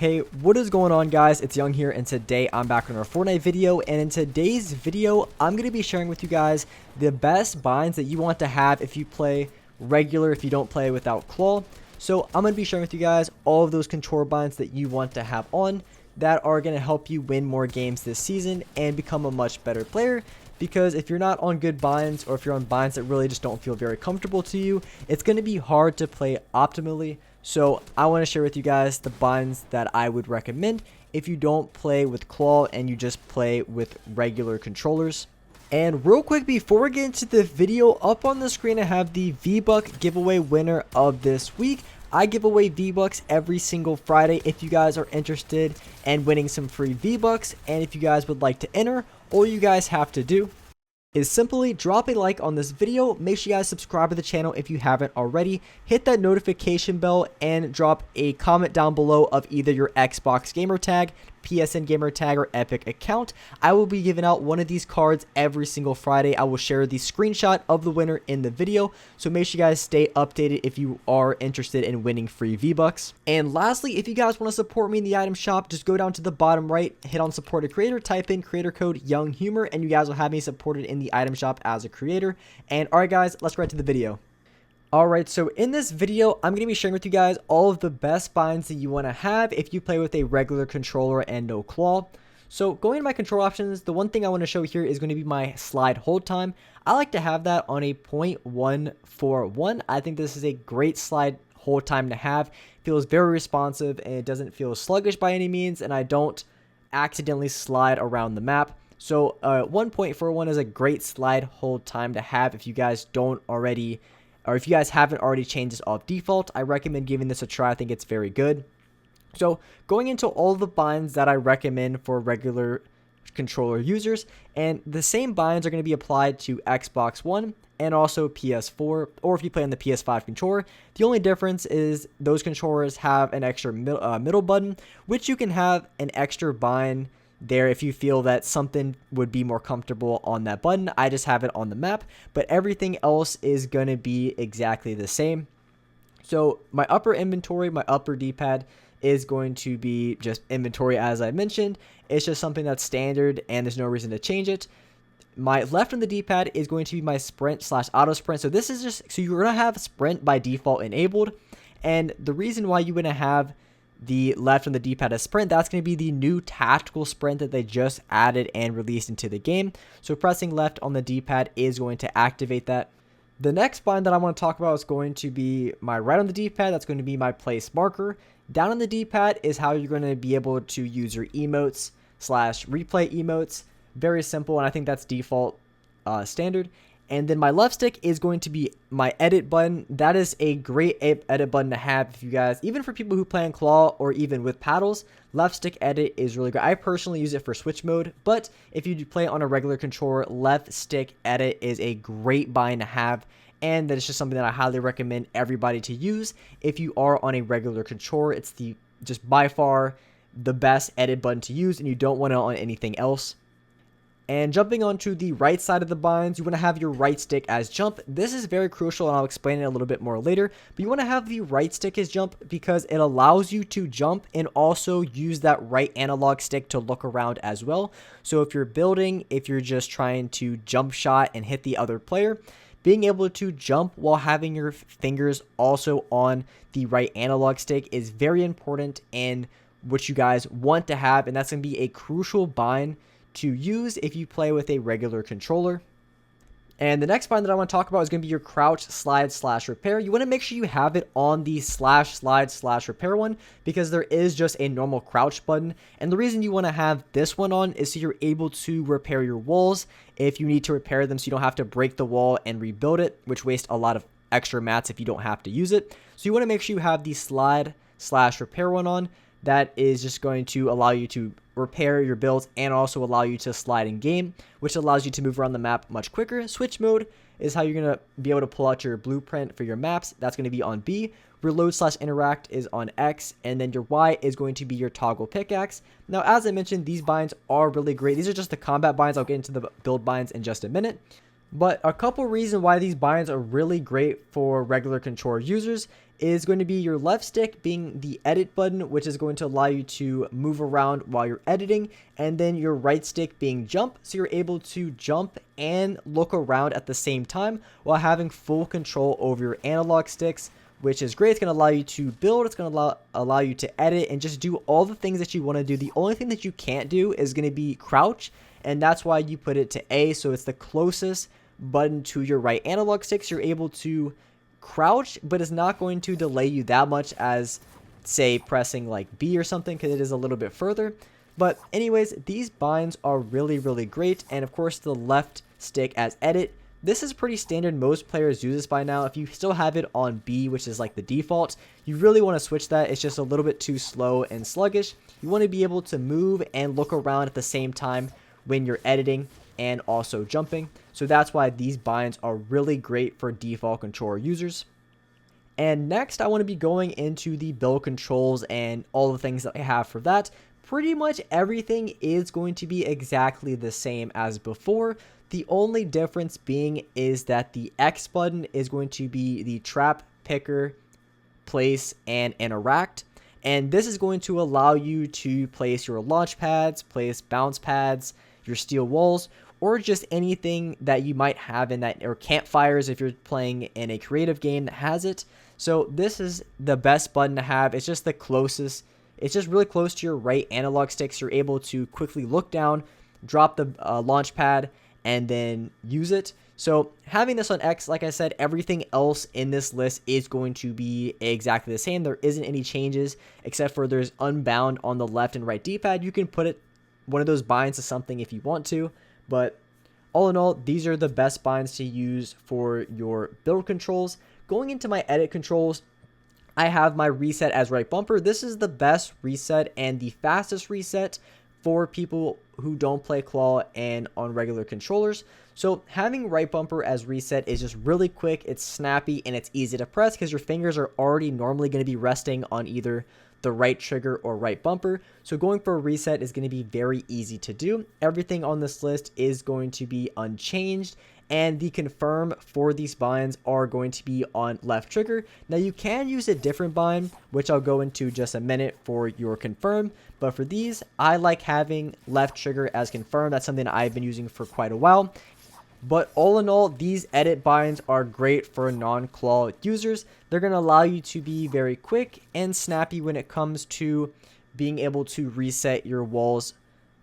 Hey, what is going on, guys? It's Young here, and today I'm back on our Fortnite video. And in today's video, I'm going to be sharing with you guys the best binds that you want to have if you play regular, if you don't play without claw. So I'm going to be sharing with you guys all of those control binds that you want to have on that are going to help you win more games this season and become a much better player. Because if you're not on good binds, or if you're on binds that really just don't feel very comfortable to you, it's going to be hard to play optimally. So I want to share with you guys the binds that I would recommend if you don't play with claw and you just play with regular controllers. And real quick, before we get into the video, up on the screen I have the VBuck giveaway winner of this week. I give away V-Bucks every single Friday if you guys are interested in winning some free V-Bucks. And if you guys would like to enter, all you guys have to do is simply drop a like on this video. Make sure you guys subscribe to the channel if you haven't already. Hit that notification bell and drop a comment down below of either your Xbox gamer tag, PSN gamer tag, or Epic account. I will be giving out one of these cards every single Friday. I will share the screenshot of the winner in the video, so make sure you guys stay updated if you are interested in winning free V-Bucks. And lastly, if you guys want to support me in the item shop, just go down to the bottom right, hit on support a creator, type in creator code Young Humor, and you guys will have me supported in the item shop as a creator. And alright guys, let's get right to the video. Alright, so in this video, I'm going to be sharing with you guys all of the best binds that you want to have if you play with a regular controller and no claw. So going to my control options, the one thing I want to show here is going to be my slide hold time. I like to have that on a 0.141. I think this is a great slide hold time to have. It feels very responsive and it doesn't feel sluggish by any means, and I don't accidentally slide around the map. So 1.41 is a great slide hold time to have if you guys don't already, or if you guys haven't already changed this off default. I recommend giving this a try. I think it's very good. So going into all the binds that I recommend for regular controller users, and the same binds are going to be applied to Xbox One and also PS4, or if you play on the PS5 controller. The only difference is those controllers have an extra middle button, which you can have an extra bind there if you feel that something would be more comfortable on that button. I just have it on the map, but everything else is going to be exactly the same. So my upper inventory, my upper D-pad is going to be just inventory, as I mentioned. It's just something that's standard and there's no reason to change it. My left on the D-pad is going to be my sprint / auto sprint. So this is just, so you're going to have sprint by default enabled. And the reason why you're going to have the left on the D-pad as sprint, that's going to be the new tactical sprint that they just added and released into the game. So pressing left on the D-pad is going to activate that. The next bind that I want to talk about is going to be my right on the D-pad. That's going to be my place marker. Down on the D-pad is how you're going to be able to use your emotes / replay emotes. Very simple, and I think that's default standard. And then my left stick is going to be my edit button. That is a great edit button to have if you guys, even for people who play on claw or even with paddles, left stick edit is really good. I personally use it for switch mode, but if you play on a regular controller, left stick edit is a great bind to have. And that is just something that I highly recommend everybody to use if you are on a regular controller. It's the just by far the best edit button to use, and you don't want it on anything else. And jumping onto the right side of the binds, you want to have your right stick as jump. This is very crucial, and I'll explain it a little bit more later. But you want to have the right stick as jump because it allows you to jump and also use that right analog stick to look around as well. So if you're building, if you're just trying to jump shot and hit the other player, being able to jump while having your fingers also on the right analog stick is very important and what you guys want to have. And that's going to be a crucial bind to use if you play with a regular controller. And the next bind that I want to talk about is going to be your crouch slide / repair. You want to make sure you have it on the slide / repair one because there is just a normal crouch button. And the reason you want to have this one on is so you're able to repair your walls if you need to repair them, so you don't have to break the wall and rebuild it, which wastes a lot of extra mats if you don't have to use it. So you want to make sure you have the slide / repair one on. That is just going to allow you to repair your builds and also allow you to slide in game, which allows you to move around the map much quicker. Switch mode is how you're going to be able to pull out your blueprint for your maps. That's going to be on B. Reload / interact is on X, and then your Y is going to be your toggle pickaxe. Now, as I mentioned, these binds are really great. These are just the combat binds. I'll get into the build binds in just a minute. But a couple reasons why these binds are really great for regular controller users is going to be your left stick being the edit button, which is going to allow you to move around while you're editing, and then your right stick being jump, so you're able to jump and look around at the same time while having full control over your analog sticks, which is great. It's going to allow you to build, it's going to allow you to edit and just do all the things that you want to do. The only thing that you can't do is going to be crouch, and that's why you put it to A, so it's the closest button to your right analog sticks. You're able to crouch, but it's not going to delay you that much as, say, pressing like B or something, because it is a little bit further. But anyways, these binds are really, really great. And of course, the left stick as edit, this is pretty standard. Most players use this by now. If you still have it on B, which is like the default, you really want to switch that. It's just a little bit too slow and sluggish. You want to be able to move and look around at the same time when you're editing and also jumping. So that's why these binds are really great for default controller users. And next, I want to be going into the build controls and all the things that I have for that. Pretty much everything is going to be exactly the same as before. The only difference being is that the X button is going to be the trap, picker, place, and interact. And this is going to allow you to place your launch pads, place bounce pads, your steel walls, or just anything that you might have in that, or campfires if you're playing in a creative game that has it. So this is the best button to have. It's just the closest. It's just really close to your right analog sticks. You're able to quickly look down, drop the launch pad, and then use it. So having this on X, like I said, everything else in this list is going to be exactly the same. There isn't any changes except for there's unbound on the left and right D-pad. You can put it one of those binds to something if you want to, but all in all, these are the best binds to use for your build controls. Going into my edit controls, I have my reset as right bumper. This is the best reset and the fastest reset for people who don't play claw and on regular controllers. So having right bumper as reset is just really quick, it's snappy, and it's easy to press because your fingers are already normally going to be resting on either the right trigger or right bumper. So going for a reset is going to be very easy to do. Everything on this list is going to be unchanged, and the confirm for these binds are going to be on left trigger. Now you can use a different bind, which I'll go into just a minute for your confirm, but for these, I like having left trigger as confirm. That's something I've been using for quite a while. But all in all, these edit binds are great for non-claw users. They're going to allow you to be very quick and snappy when it comes to being able to reset your walls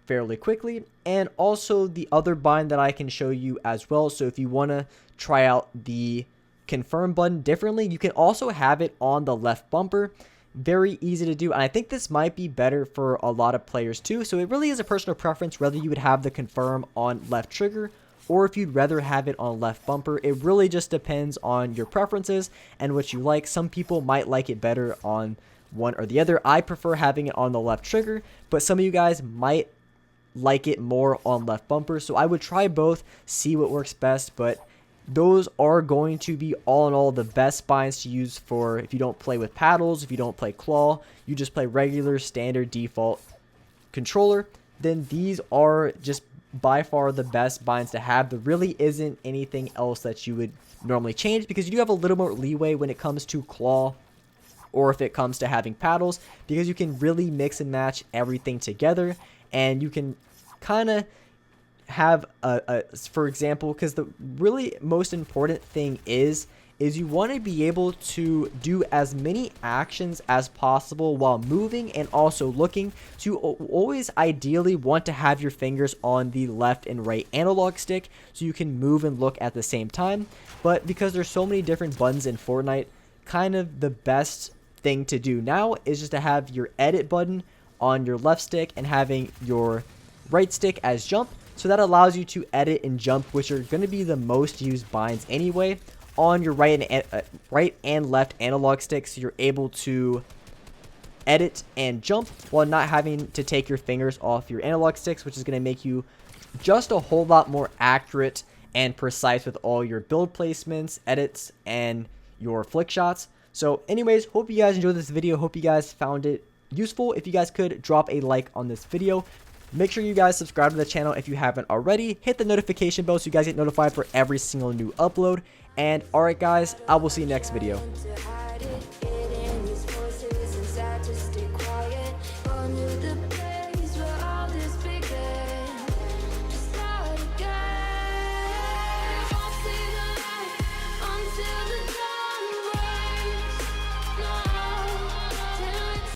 fairly quickly. And also the other bind that I can show you as well. So if you want to try out the confirm button differently, you can also have it on the left bumper. Very easy to do, and I think this might be better for a lot of players too. So it really is a personal preference whether you would have the confirm on left trigger or if you'd rather have it on left bumper. It really just depends on your preferences and what you like. Some people might like it better on one or the other. I prefer having it on the left trigger, but some of you guys might like it more on left bumper. So I would try both, see what works best, but those are going to be all in all the best binds to use for if you don't play with paddles, if you don't play claw, you just play regular standard default controller, then these are just by far the best binds to have. There really isn't anything else that you would normally change because you do have a little more leeway when it comes to claw or if it comes to having paddles, because you can really mix and match everything together, and you can kind of have for example, because the really most important thing is you want to be able to do as many actions as possible while moving and also looking. So you always ideally want to have your fingers on the left and right analog stick so you can move and look at the same time. But because there's so many different buttons in Fortnite, kind of the best thing to do now is just to have your edit button on your left stick and having your right stick as jump. So that allows you to edit and jump, which are going to be the most used binds anyway, on your right and left analog sticks. So you're able to edit and jump while not having to take your fingers off your analog sticks, which is going to make you just a whole lot more accurate and precise with all your build placements, edits, and your flick shots. So anyways, hope you guys enjoyed this video. Hope you guys found it useful. If you guys could drop a like on this video, Make sure you guys subscribe to the channel if you haven't already. Hit the notification bell so you guys get notified for every single new upload. And alright guys, I will see you next video. Hiding, hidden, these voices inside to stay quiet. Under the